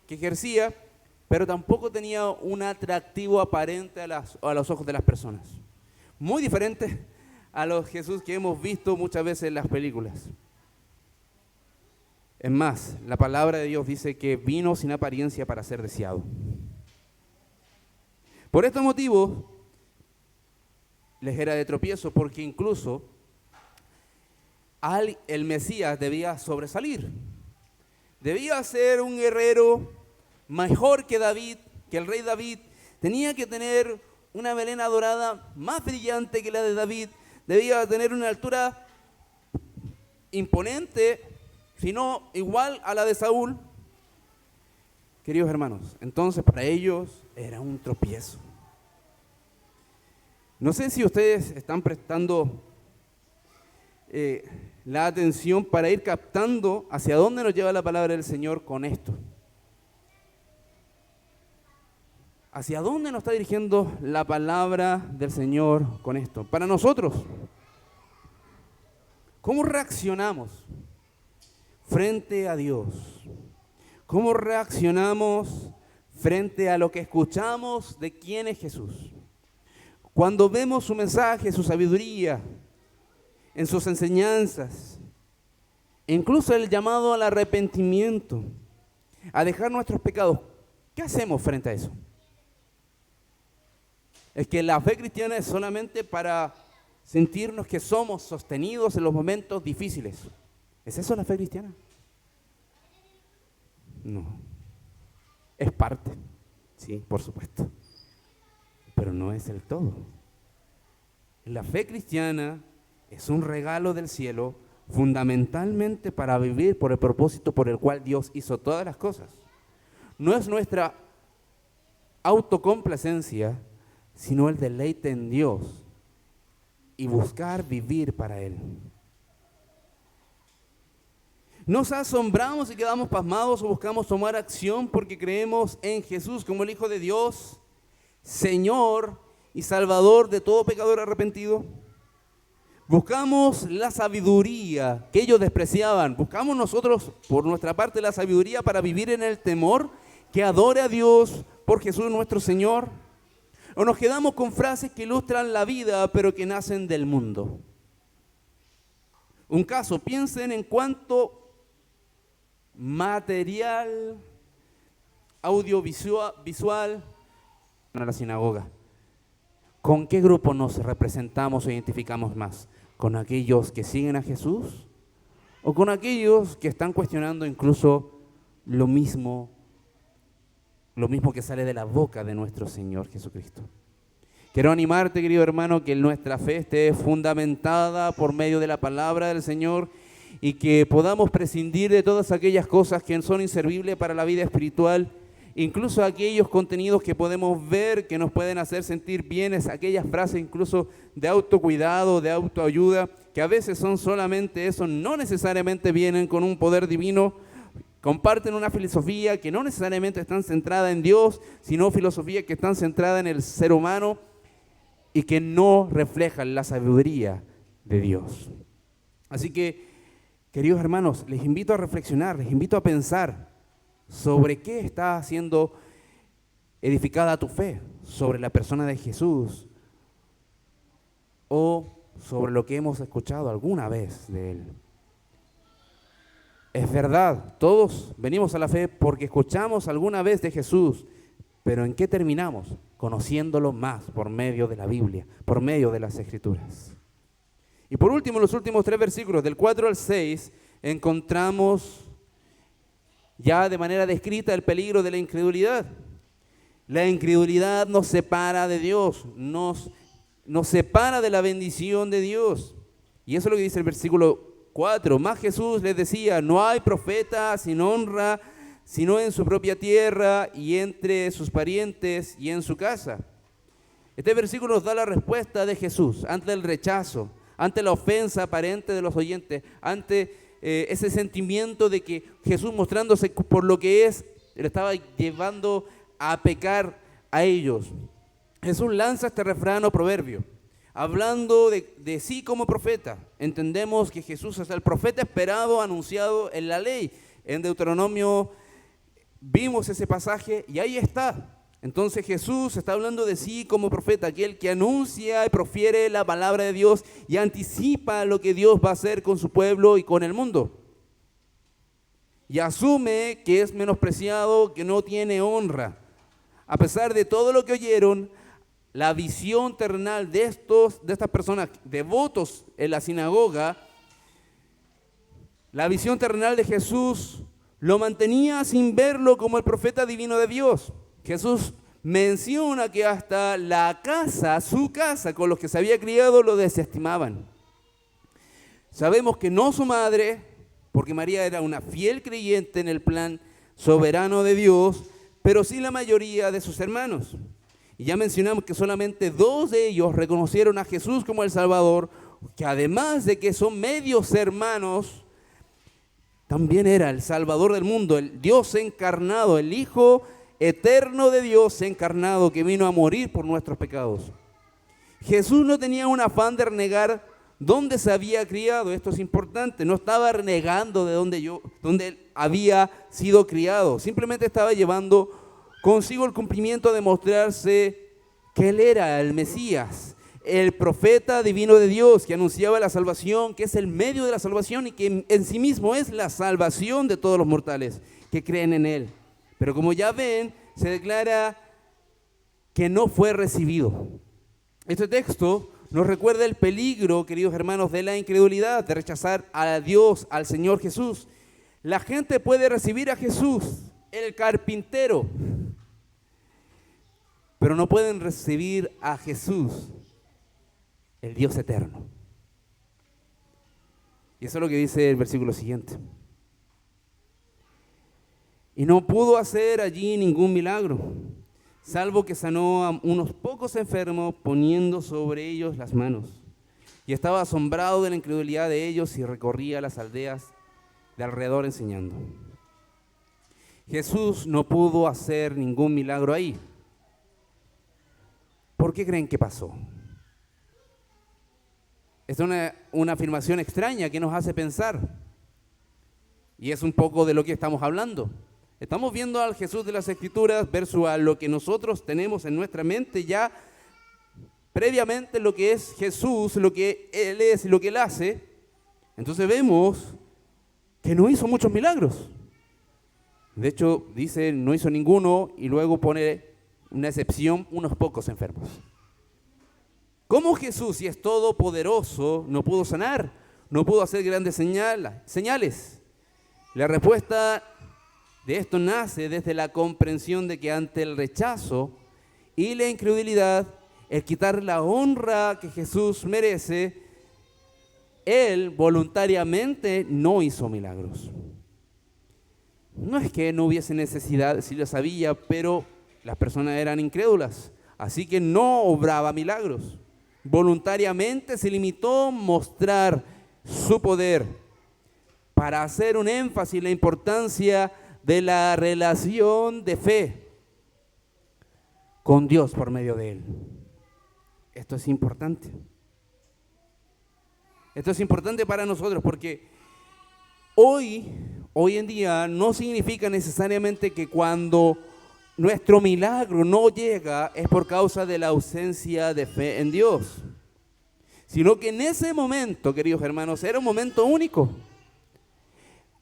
ejercía, pero tampoco tenía un atractivo aparente a los ojos de las personas. Muy diferente a los Jesús que hemos visto muchas veces en las películas. Es más, la palabra de Dios dice que vino sin apariencia para ser deseado. Por este motivo, les era de tropiezo, porque incluso el Mesías debía sobresalir. Debía ser un guerrero mejor que David, que el rey David. Tenía que tener una melena dorada más brillante que la de David. Debía tener una altura imponente, si no igual a la de Saúl. Queridos hermanos, entonces para ellos era un tropiezo. No sé si ustedes están prestando la atención para ir captando hacia dónde nos lleva la palabra del Señor con esto. ¿Hacia dónde nos está dirigiendo la palabra del Señor con esto? Para nosotros, ¿cómo reaccionamos frente a Dios? ¿Cómo reaccionamos frente a lo que escuchamos de quién es Jesús? Cuando vemos su mensaje, su sabiduría, en sus enseñanzas, incluso el llamado al arrepentimiento, a dejar nuestros pecados, ¿qué hacemos frente a eso? Es que la fe cristiana es solamente para sentirnos que somos sostenidos en los momentos difíciles. ¿Es eso la fe cristiana? No. Es parte, sí, por supuesto. Pero no es el todo. La fe cristiana es un regalo del cielo fundamentalmente para vivir por el propósito por el cual Dios hizo todas las cosas. No es nuestra autocomplacencia, sino el deleite en Dios y buscar vivir para Él. Nos asombramos y quedamos pasmados o buscamos tomar acción porque creemos en Jesús como el Hijo de Dios, Señor y Salvador de todo pecador arrepentido. Buscamos la sabiduría que ellos despreciaban. Buscamos nosotros por nuestra parte la sabiduría para vivir en el temor que adore a Dios por Jesús nuestro Señor. O nos quedamos con frases que ilustran la vida, pero que nacen del mundo. Un caso, piensen en cuánto material audiovisual en la sinagoga. ¿Con qué grupo nos representamos o identificamos más? ¿Con aquellos que siguen a Jesús? ¿O con aquellos que están cuestionando incluso lo mismo que sale de la boca de nuestro Señor Jesucristo? Quiero animarte, querido hermano, que nuestra fe esté fundamentada por medio de la palabra del Señor y que podamos prescindir de todas aquellas cosas que son inservibles para la vida espiritual, incluso aquellos contenidos que podemos ver que nos pueden hacer sentir bienes, aquellas frases incluso de autocuidado, de autoayuda, que a veces son solamente eso, no necesariamente vienen con un poder divino. Comparten una filosofía que no necesariamente está centrada en Dios, sino filosofía que están centrada en el ser humano y que no reflejan la sabiduría de Dios. Así que, queridos hermanos, les invito a reflexionar, les invito a pensar sobre qué está siendo edificada tu fe, sobre la persona de Jesús o sobre lo que hemos escuchado alguna vez de Él. Es verdad, todos venimos a la fe porque escuchamos alguna vez de Jesús, pero ¿en qué terminamos? Conociéndolo más por medio de la Biblia, por medio de las Escrituras. Y por último, en los últimos 3 versículos, del 4 al 6, encontramos ya de manera descrita el peligro de la incredulidad. La incredulidad nos separa de Dios, nos separa de la bendición de Dios. Y eso es lo que dice el versículo 4. Más Jesús les decía: no hay profeta sin honra, sino en su propia tierra y entre sus parientes y en su casa. Este versículo nos da la respuesta de Jesús ante el rechazo, ante la ofensa aparente de los oyentes, ante ese sentimiento de que Jesús, mostrándose por lo que es, le estaba llevando a pecar a ellos. Jesús lanza este refrán o proverbio, hablando de sí como profeta. Entendemos que Jesús es el profeta esperado, anunciado en la ley. En Deuteronomio vimos ese pasaje y ahí está. Entonces Jesús está hablando de sí como profeta, aquel que anuncia y profiere la palabra de Dios y anticipa lo que Dios va a hacer con su pueblo y con el mundo. Y asume que es menospreciado, que no tiene honra. A pesar de todo lo que oyeron, la visión terrenal de estas personas devotos en la sinagoga, la visión terrenal de Jesús lo mantenía sin verlo como el profeta divino de Dios. Jesús menciona que hasta la casa, su casa, con los que se había criado, lo desestimaban. Sabemos que no su madre, porque María era una fiel creyente en el plan soberano de Dios, pero sí la mayoría de sus hermanos. Y ya mencionamos que solamente 2 de ellos reconocieron a Jesús como el Salvador, que además de que son medios hermanos, también era el Salvador del mundo, el Dios encarnado, el Hijo eterno de Dios encarnado que vino a morir por nuestros pecados. Jesús no tenía un afán de renegar dónde se había criado. Esto es importante. No estaba renegando de donde él había sido criado. Simplemente estaba llevando consigo el cumplimiento de mostrarse que él era el Mesías, el profeta divino de Dios que anunciaba la salvación, que es el medio de la salvación y que en sí mismo es la salvación de todos los mortales que creen en él. Pero como ya ven, se declara que no fue recibido. Este texto nos recuerda el peligro, queridos hermanos, de la incredulidad, de rechazar a Dios, al Señor Jesús. La gente puede recibir a Jesús, el carpintero, pero no pueden recibir a Jesús, el Dios eterno. Y eso es lo que dice el versículo siguiente. Y no pudo hacer allí ningún milagro, salvo que sanó a unos pocos enfermos poniendo sobre ellos las manos. Y estaba asombrado de la incredulidad de ellos y recorría las aldeas de alrededor enseñando. Jesús no pudo hacer ningún milagro ahí. ¿Por qué creen que pasó? Es una afirmación extraña que nos hace pensar. Y es un poco de lo que estamos hablando. Estamos viendo al Jesús de las Escrituras versus a lo que nosotros tenemos en nuestra mente ya previamente lo que es Jesús, lo que Él es y lo que Él hace. Entonces vemos que no hizo muchos milagros. De hecho, dice, no hizo ninguno y luego pone una excepción, unos pocos enfermos. ¿Cómo Jesús, si es todopoderoso, no pudo sanar? No pudo hacer grandes señales. La respuesta de esto nace desde la comprensión de que ante el rechazo y la incredulidad, el quitar la honra que Jesús merece, Él voluntariamente no hizo milagros. No es que no hubiese necesidad, sí lo sabía, pero las personas eran incrédulas, así que no obraba milagros. Voluntariamente se limitó a mostrar su poder para hacer un énfasis en la importancia de la relación de fe con Dios por medio de Él. Esto es importante. Esto es importante para nosotros porque hoy en día no significa necesariamente que cuando nuestro milagro no llega es por causa de la ausencia de fe en Dios, sino que en ese momento, queridos hermanos, era un momento único.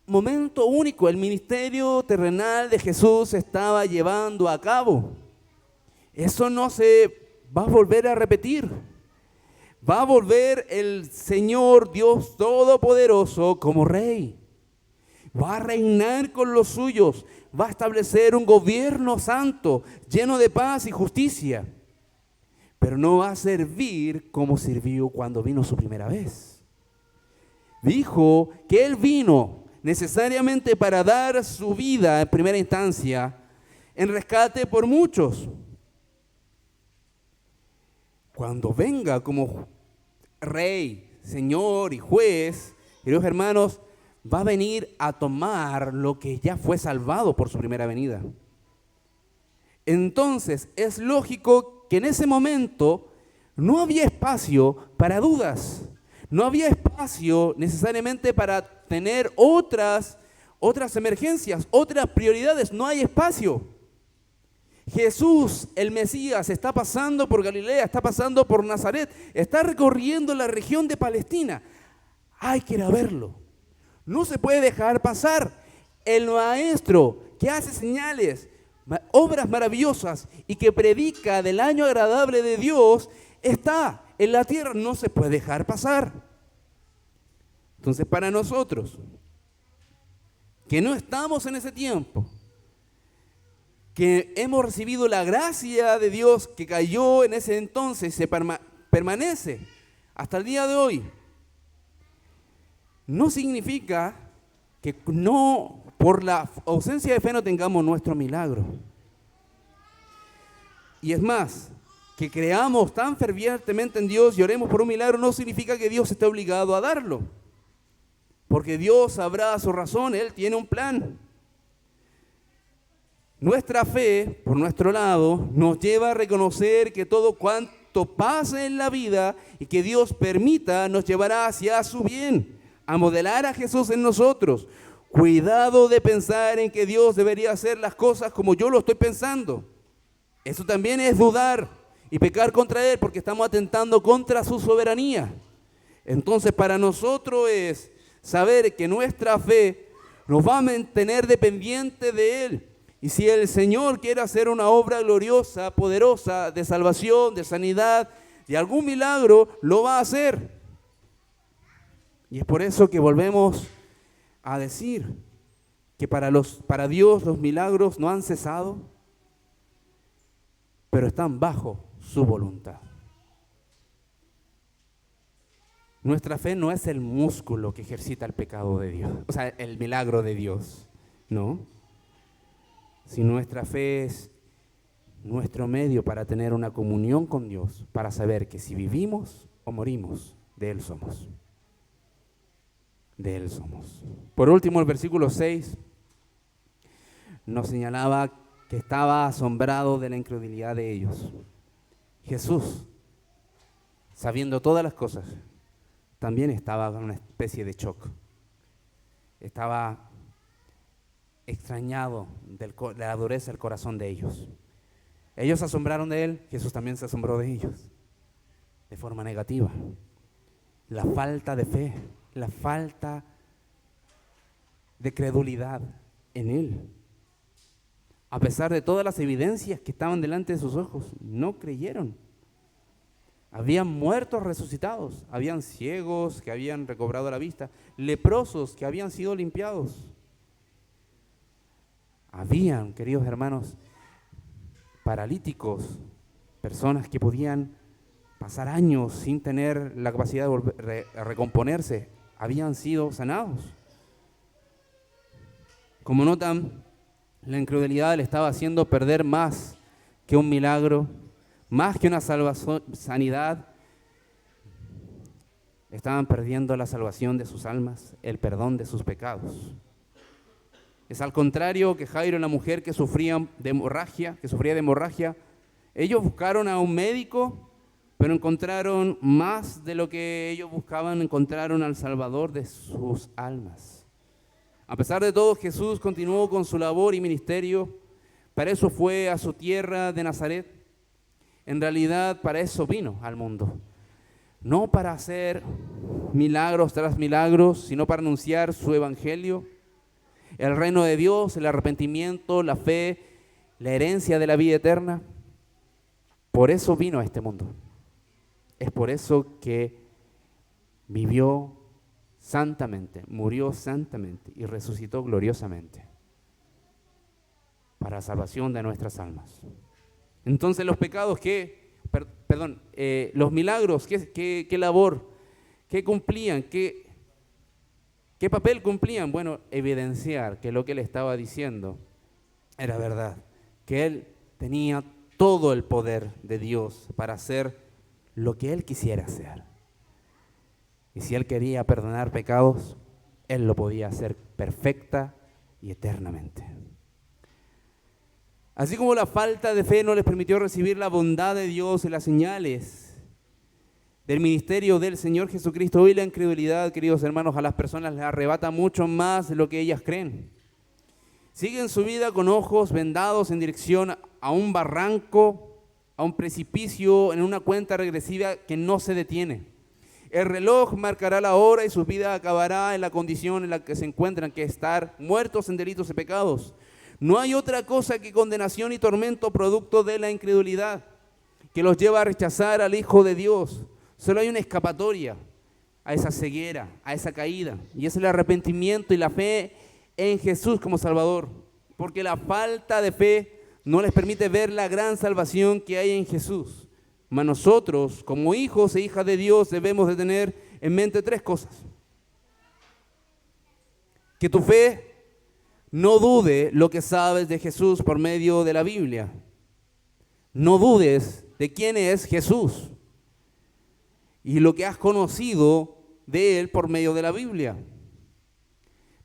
Momento único, el ministerio terrenal de Jesús se estaba llevando a cabo. Eso no se va a volver a repetir. Va a volver el Señor Dios Todopoderoso como Rey. Va a reinar con los suyos. Va a establecer un gobierno santo, lleno de paz y justicia. Pero no va a servir como sirvió cuando vino su primera vez. Dijo que Él vino necesariamente para dar su vida en primera instancia en rescate por muchos. Cuando venga como Rey, Señor y Juez, queridos hermanos, va a venir a tomar lo que ya fue salvado por su primera venida. Entonces, es lógico que en ese momento no había espacio para dudas. No había espacio necesariamente para tener otras emergencias, otras prioridades. No hay espacio. Jesús, el Mesías, está pasando por Galilea, está pasando por Nazaret, está recorriendo la región de Palestina. Hay que ir a verlo. No se puede dejar pasar. El maestro que hace señales, obras maravillosas y que predica del año agradable de Dios está en la tierra, no se puede dejar pasar. Entonces, para nosotros, que no estamos en ese tiempo, que hemos recibido la gracia de Dios que cayó en ese entonces, se permanece hasta el día de hoy, no significa que no, por la ausencia de fe no tengamos nuestro milagro. Y es más, que creamos tan fervientemente en Dios y oremos por un milagro no significa que Dios esté obligado a darlo. Porque Dios sabrá su razón, Él tiene un plan. Nuestra fe, por nuestro lado, nos lleva a reconocer que todo cuanto pasa en la vida y que Dios permita nos llevará hacia su bien, a modelar a Jesús en nosotros. Cuidado de pensar en que Dios debería hacer las cosas como yo lo estoy pensando. Eso también es dudar y pecar contra Él porque estamos atentando contra su soberanía. Entonces, para nosotros es saber que nuestra fe nos va a mantener dependiente de Él. Y si el Señor quiere hacer una obra gloriosa, poderosa, de salvación, de sanidad, de algún milagro, lo va a hacer. Y es por eso que volvemos a decir que para Dios los milagros no han cesado, pero están bajo su voluntad. Nuestra fe no es el músculo que ejercita el pecado de Dios, o sea, el milagro de Dios, ¿no? Si nuestra fe es nuestro medio para tener una comunión con Dios, para saber que si vivimos o morimos, de Él somos. De Él somos. Por último, el versículo 6 nos señalaba que estaba asombrado de la incredulidad de ellos. Jesús, sabiendo todas las cosas, también estaba con una especie de shock. Estaba extrañado de la dureza del corazón de ellos. Ellos se asombraron de Él, Jesús también se asombró de ellos, de forma negativa. La falta de fe, la falta de credulidad en Él. A pesar de todas las evidencias que estaban delante de sus ojos, no creyeron. Habían muertos resucitados, habían ciegos que habían recobrado la vista, leprosos que habían sido limpiados. Habían, queridos hermanos, paralíticos, personas que podían pasar años sin tener la capacidad de recomponerse, habían sido sanados. Como notan, la incredulidad le estaba haciendo perder más que un milagro, más que una sanidad. Estaban perdiendo la salvación de sus almas, el perdón de sus pecados. Es al contrario que Jairo, la mujer que sufría de hemorragia, ellos buscaron a un médico, pero encontraron más de lo que ellos buscaban, encontraron al Salvador de sus almas. A pesar de todo, Jesús continuó con su labor y ministerio. Para eso fue a su tierra de Nazaret. En realidad, para eso vino al mundo. No para hacer milagros tras milagros, sino para anunciar su evangelio. El reino de Dios, el arrepentimiento, la fe, la herencia de la vida eterna. Por eso vino a este mundo. Es por eso que vivió santamente, murió santamente y resucitó gloriosamente para la salvación de nuestras almas. Entonces los pecados, los milagros, ¿qué labor? ¿Qué cumplían? ¿Qué papel cumplían? Bueno, evidenciar que lo que él estaba diciendo era verdad, que él tenía todo el poder de Dios para hacer lo que él quisiera hacer. Y si él quería perdonar pecados, él lo podía hacer perfecta y eternamente. Así como la falta de fe no les permitió recibir la bondad de Dios y las señales del ministerio del Señor Jesucristo, hoy la incredulidad, queridos hermanos, a las personas les arrebata mucho más de lo que ellas creen. Siguen su vida con ojos vendados en dirección a un barranco, a un precipicio, en una cuenta regresiva que no se detiene. El reloj marcará la hora y su vida acabará en la condición en la que se encuentran, que es estar muertos en delitos y pecados. No hay otra cosa que condenación y tormento producto de la incredulidad que los lleva a rechazar al Hijo de Dios. Solo hay una escapatoria a esa ceguera, a esa caída, y es el arrepentimiento y la fe en Jesús como Salvador, porque la falta de fe no les permite ver la gran salvación que hay en Jesús. Mas nosotros, como hijos e hijas de Dios, debemos de tener en mente tres cosas. Que tu fe no dude lo que sabes de Jesús por medio de la Biblia. No dudes de quién es Jesús y lo que has conocido de Él por medio de la Biblia.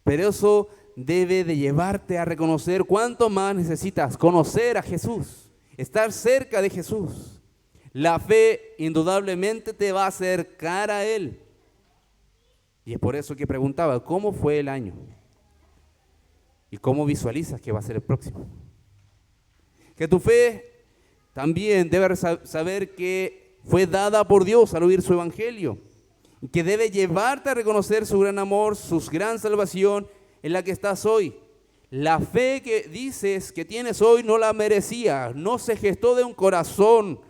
Pero eso debe de llevarte a reconocer cuánto más necesitas conocer a Jesús, estar cerca de Jesús. La fe indudablemente te va a acercar a Él. Y es por eso que preguntaba, ¿cómo fue el año? ¿Y cómo visualizas que va a ser el próximo? Que tu fe también debe saber que fue dada por Dios al oír su evangelio, y que debe llevarte a reconocer su gran amor, su gran salvación en la que estás hoy. La fe que dices que tienes hoy no la merecía, no se gestó de un corazón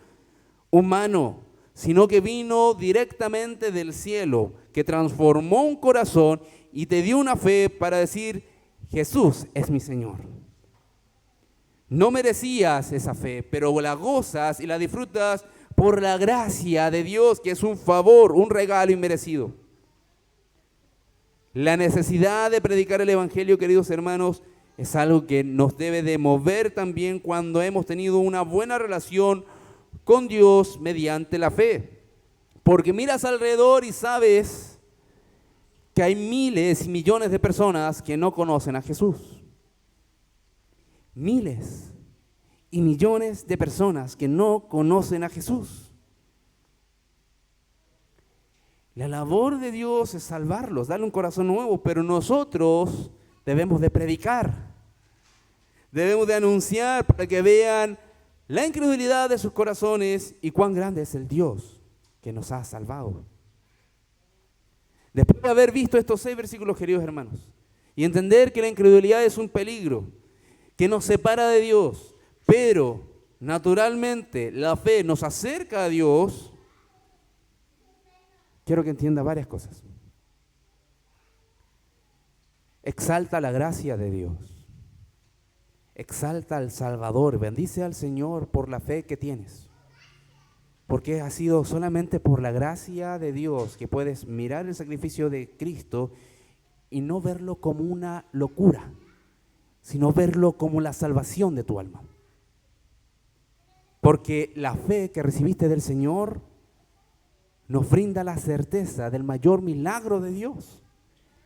humano, sino que vino directamente del cielo, que transformó un corazón y te dio una fe para decir, Jesús es mi Señor. No merecías esa fe, pero la gozas y la disfrutas por la gracia de Dios, que es un favor, un regalo inmerecido. La necesidad de predicar el evangelio, queridos hermanos, es algo que nos debe de mover también cuando hemos tenido una buena relación con Dios mediante la fe. Porque miras alrededor y sabes que hay miles y millones de personas que no conocen a Jesús. Miles y millones de personas que no conocen a Jesús. La labor de Dios es salvarlos, darle un corazón nuevo, pero nosotros debemos de predicar. Debemos de anunciar para que vean la incredulidad de sus corazones y cuán grande es el Dios que nos ha salvado. Después de haber visto estos 6 versículos, queridos hermanos, y entender que la incredulidad es un peligro que nos separa de Dios, pero naturalmente la fe nos acerca a Dios, quiero que entienda varias cosas. Exalta la gracia de Dios. Exalta al Salvador, bendice al Señor por la fe que tienes. Porque ha sido solamente por la gracia de Dios que puedes mirar el sacrificio de Cristo y no verlo como una locura, sino verlo como la salvación de tu alma. Porque la fe que recibiste del Señor nos brinda la certeza del mayor milagro de Dios,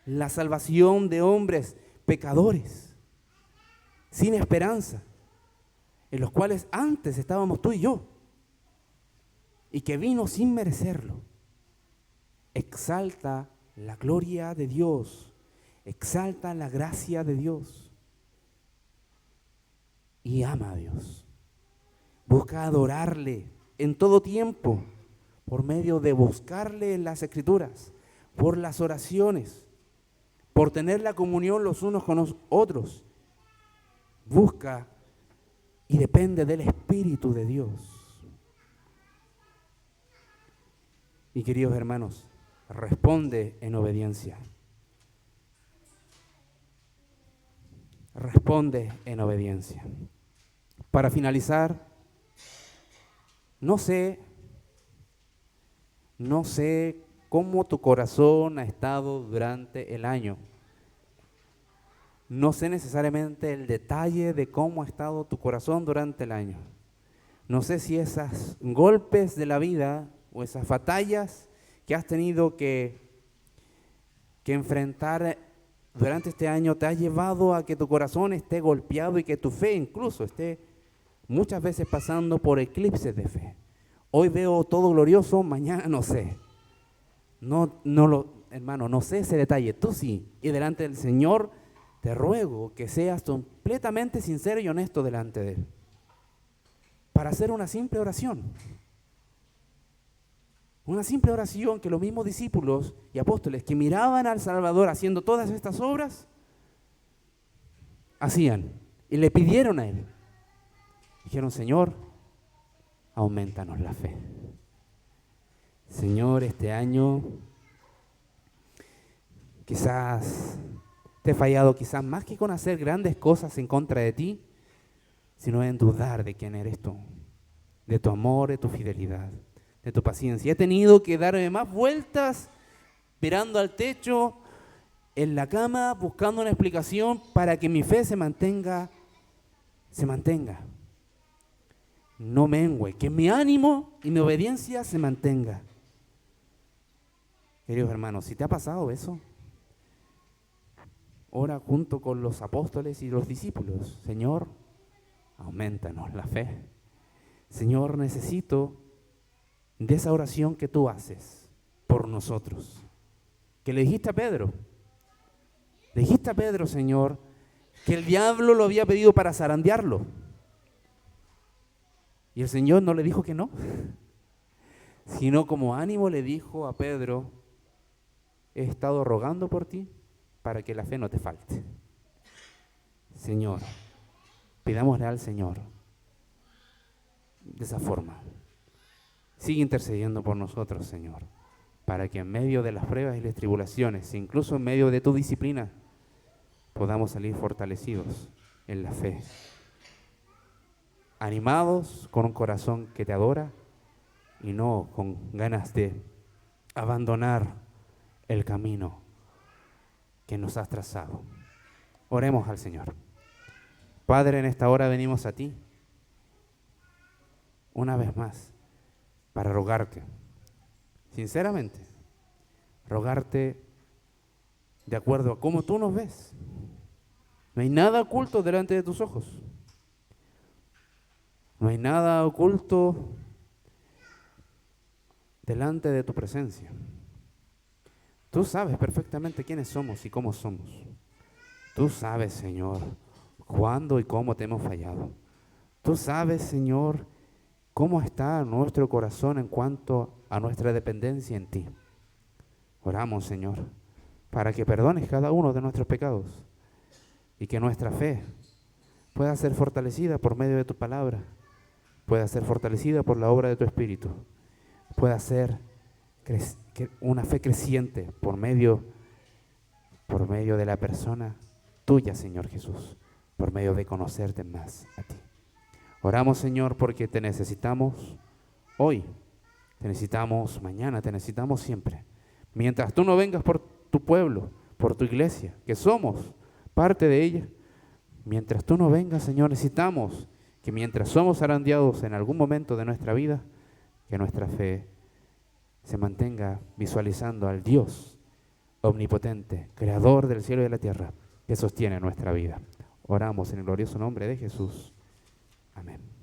la salvación de hombres pecadores, sin esperanza, en los cuales antes estábamos tú y yo, y que vino sin merecerlo. Exalta la gloria de Dios, exalta la gracia de Dios, y ama a Dios. Busca adorarle en todo tiempo, por medio de buscarle en las Escrituras, por las oraciones, por tener la comunión los unos con los otros. Busca y depende del Espíritu de Dios. Y queridos hermanos, responde en obediencia. Responde en obediencia. Para finalizar, no sé cómo tu corazón ha estado durante el año. No sé necesariamente el detalle de cómo ha estado tu corazón durante el año. No sé si esos golpes de la vida o esas batallas que has tenido que enfrentar durante este año te ha llevado a que tu corazón esté golpeado y que tu fe incluso esté muchas veces pasando por eclipses de fe. Hoy veo todo glorioso, mañana no sé. Hermano, no sé ese detalle, tú sí. Y delante del Señor te ruego que seas completamente sincero y honesto delante de Él, para hacer una simple oración. Una simple oración que los mismos discípulos y apóstoles que miraban al Salvador haciendo todas estas obras, hacían y le pidieron a Él. Dijeron, Señor, aumentanos la fe. Señor, este año quizás te he fallado, quizás más que con hacer grandes cosas en contra de ti, sino en dudar de quién eres tú, de tu amor, de tu fidelidad, de tu paciencia. He tenido que darme más vueltas mirando al techo, en la cama, buscando una explicación para que mi fe se mantenga, no mengüe, que mi ánimo y mi obediencia se mantenga. Queridos hermanos, si te ha pasado eso, ora junto con los apóstoles y los discípulos. Señor, aumentanos la fe. Señor, necesito de esa oración que tú haces por nosotros. Que le dijiste a Pedro. Le dijiste a Pedro, Señor, que el diablo lo había pedido para zarandearlo. Y el Señor no le dijo que no, sino como ánimo le dijo a Pedro: he estado rogando por ti para que la fe no te falte. Señor, pidámosle al Señor de esa forma. Sigue intercediendo por nosotros, Señor, para que en medio de las pruebas y las tribulaciones, incluso en medio de tu disciplina, podamos salir fortalecidos en la fe, animados con un corazón que te adora y no con ganas de abandonar el camino que nos has trazado. Oremos al Señor. Padre, en esta hora venimos a ti una vez más para rogarte, sinceramente, rogarte de acuerdo a cómo tú nos ves. No hay nada oculto delante de tus ojos. No hay nada oculto delante de tu presencia. Tú sabes perfectamente quiénes somos y cómo somos. Tú sabes, Señor, cuándo y cómo te hemos fallado. Tú sabes, Señor, cómo está nuestro corazón en cuanto a nuestra dependencia en ti. Oramos, Señor, para que perdones cada uno de nuestros pecados y que nuestra fe pueda ser fortalecida por medio de tu palabra, pueda ser fortalecida por la obra de tu Espíritu, pueda ser una fe creciente por medio de la persona tuya, Señor Jesús, por medio de conocerte más a ti. Oramos, Señor, porque te necesitamos hoy, te necesitamos mañana, te necesitamos siempre. Mientras tú no vengas por tu pueblo, por tu iglesia, que somos parte de ella, mientras tú no vengas, Señor, necesitamos que mientras somos zarandeados en algún momento de nuestra vida, que nuestra fe se mantenga visualizando al Dios omnipotente, creador del cielo y de la tierra, que sostiene nuestra vida. Oramos en el glorioso nombre de Jesús. Amén.